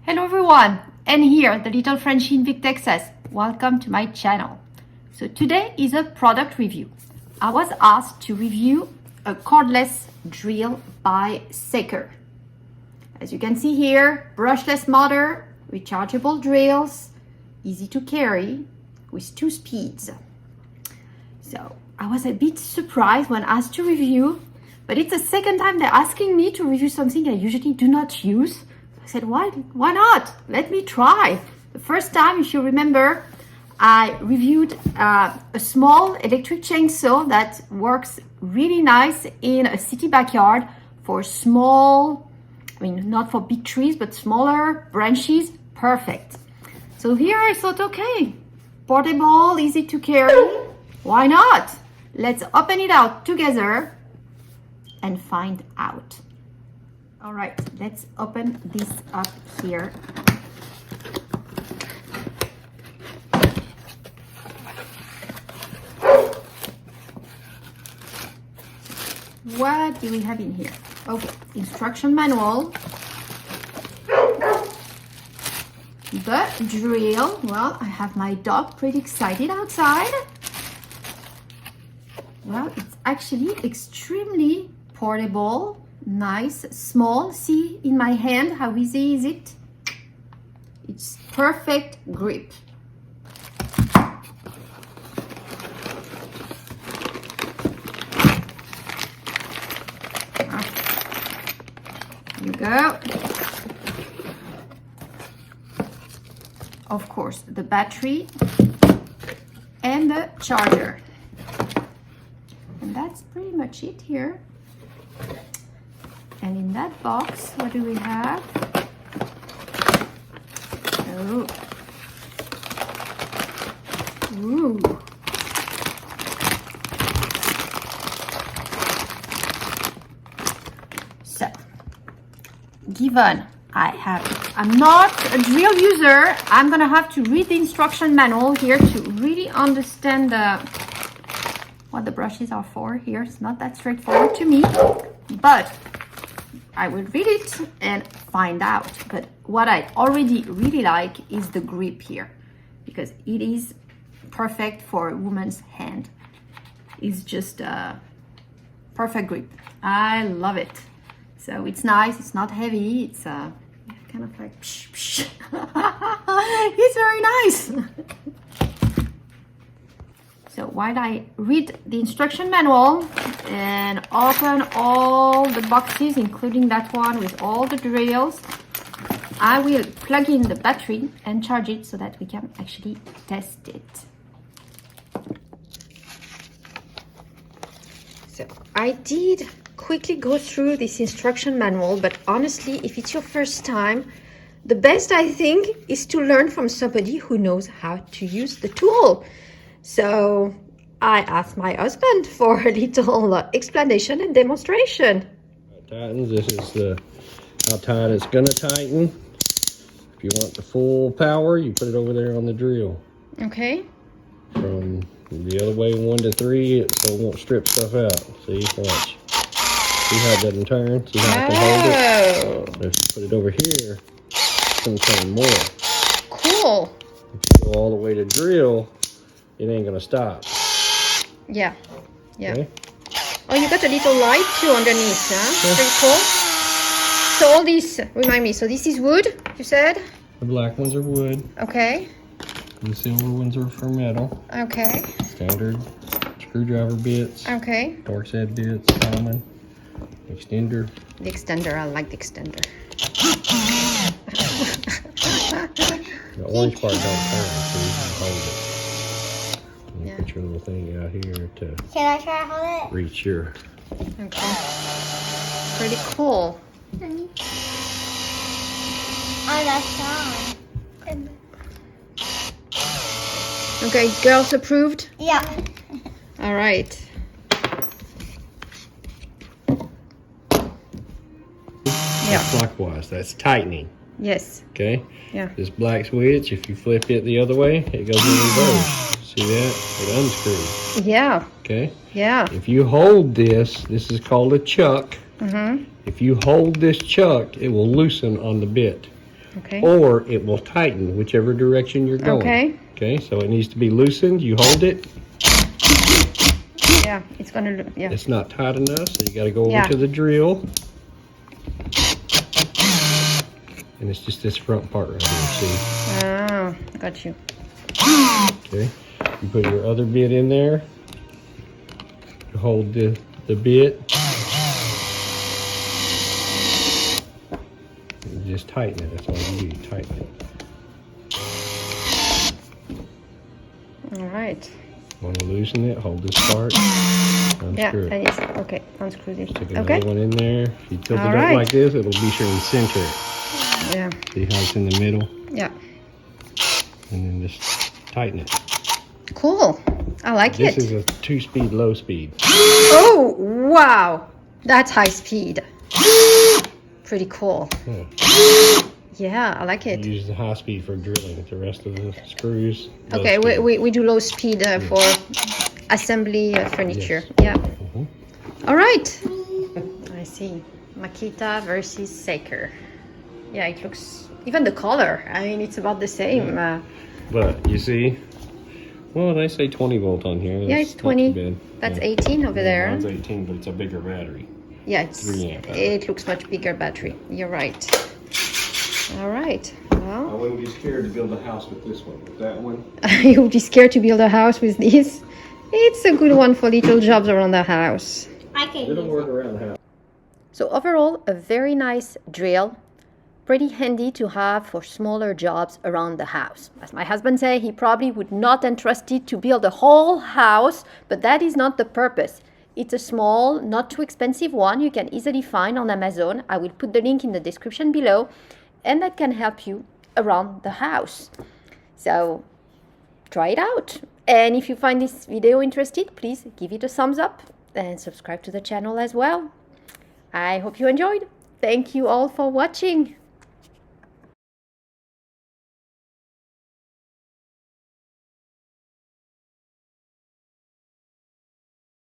Hello everyone, and here, the little Frenchie in Vic, Texas. Welcome to my channel. So today is a product review. I was asked to review a cordless drill by Saker. As you can see here, brushless motor, rechargeable drills, easy to carry with 2 speeds. So I was a bit surprised when asked to review, but it's the second time they're asking me to review something I usually do not use. I said, why not? Let me try. The first time, if you remember, I reviewed a small electric chainsaw that works really nice in a city backyard for small, not for big trees, but smaller branches, perfect. So here I thought, okay, portable, easy to carry, why not? Let's open it out together and find out. All right, let's open this up here. What do we have in here? Okay, instruction manual. The drill. Well, I have my dog pretty excited outside. Well, it's actually extremely portable. Nice, small. See in my hand how easy is it? It's perfect grip. Here you go. Of course, the battery and the charger. And that's pretty much it here. And in that box, what do we have? Oh. Ooh. So, given I'm not a drill user, I'm gonna have to read the instruction manual here to really understand what the brushes are for here. It's not that straightforward to me, but I will read it and find out. But what I already really like is the grip here, because it is perfect for a woman's hand. It's just a perfect grip. I love it. So it's nice, it's not heavy, it's kind of like psh, psh. It's very nice. So while I read the instruction manual and open all the boxes, including that one with all the drills, I will plug in the battery and charge it so that we can actually test it. So I did quickly go through this instruction manual, but honestly, if it's your first time, the best I think is to learn from somebody who knows how to use the tool. So I asked my husband for a little explanation and demonstration. Tightens. This is how tight it's gonna tighten. If you want the full power, you put it over there on the drill. Okay. From the other way, 1 to 3, so it won't strip stuff out. See, watch. See how it doesn't turn? See how I can hold it? But if you put it over here, it's gonna turn more. Cool. If you go all the way to drill, it ain't gonna stop. Yeah. Okay? Oh, you got a little light too underneath, huh? Yeah. Pretty cool. So all these, remind me, so this is wood, you said? The black ones are wood. Okay. The silver ones are for metal. Okay. Standard screwdriver bits. Okay. Torx head bits, common. Extender. The extender, I like the extender. The orange part don't turn, so you can hold it. You put your little thing out here to Can I try to hold it? reach your... Okay. Pretty cool. Oh, that's on. Okay, girls approved? Yeah. All right. Yeah. Clockwise, that's tightening. Yes. Okay? Yeah. This black switch, if you flip it the other way, it goes in reverse. See that? It unscrews. Yeah. Okay? Yeah. If you hold this is called a chuck. Mm-hmm. If you hold this chuck, it will loosen on the bit. Okay. or it will tighten whichever direction you're going. Okay. Okay, so it needs to be loosened. You hold it. Yeah, it's gonna, yeah. It's not tight enough, so you got to go over Yeah. to the drill. And it's just this front part right here, see? Oh, got you. Okay, you put your other bit in there. You hold the bit. You just tighten it, that's all you do, you tighten it. All right. Want to loosen it, hold this part, Yeah, unscrew it. and it's, okay, unscrew this. Stick another Okay. one in there. If you tilt it All up right. like this, it'll be sure and center it. Yeah, See how it's in the middle? yeah. And then just tighten it. Cool. I like This it. is a 2-speed, low speed. Oh, wow. That's high speed. Pretty cool. Yeah. Yeah, I like it. You use the high speed for drilling. The rest of the screws. low Okay, speed. we do low speed for assembly furniture. Yes. Yeah. Mhm. All right. I see. Makita versus Saker. Yeah, it looks, even the color, I mean, it's about the same. But you see, well, they say 20 volt on here. Yeah, That's it's not 20. too bad. That's Yeah. 18 over there. Mine's 18, but it's a bigger battery. Yeah, it's, 3 amp hour. it looks much bigger battery. You're right. All right. I Well, wouldn't be scared to build a house with this one. With that one, you would be scared to build a house with this. It's a good one for little jobs around the house. I can use it'll work it. around the house. So overall, a very nice drill. Pretty handy to have for smaller jobs around the house. As my husband said, he probably would not entrust it to build a whole house, but that is not the purpose. It's a small, not too expensive one you can easily find on Amazon. I will put the link in the description below, and that can help you around the house. So try it out. And if you find this video interesting, please give it a thumbs up and subscribe to the channel as well. I hope you enjoyed. Thank you all for watching.